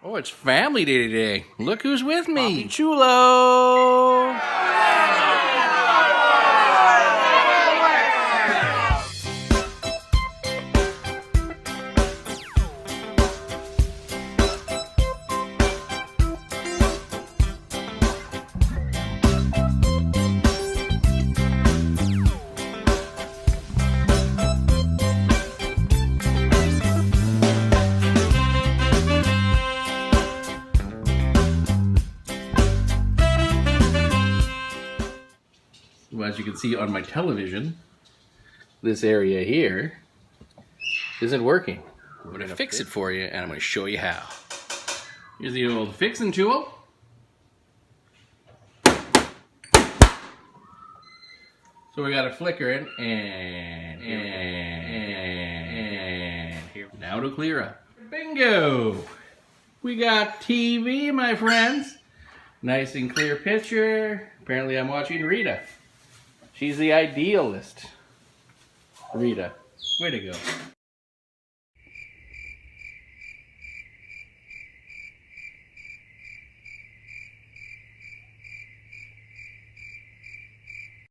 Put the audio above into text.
Oh, it's family day today. Look who's with me. Chulo! Well, as you can see on my television, this area here isn't working. I'm going to fix it for you, and I'm going to show you how. Here's the old fixing tool. So we got to flicker it, and here. Now to clear up. Bingo! We got TV, my friends. Nice and clear picture. Apparently I'm watching Rita. She's the idealist. Rita, way to go.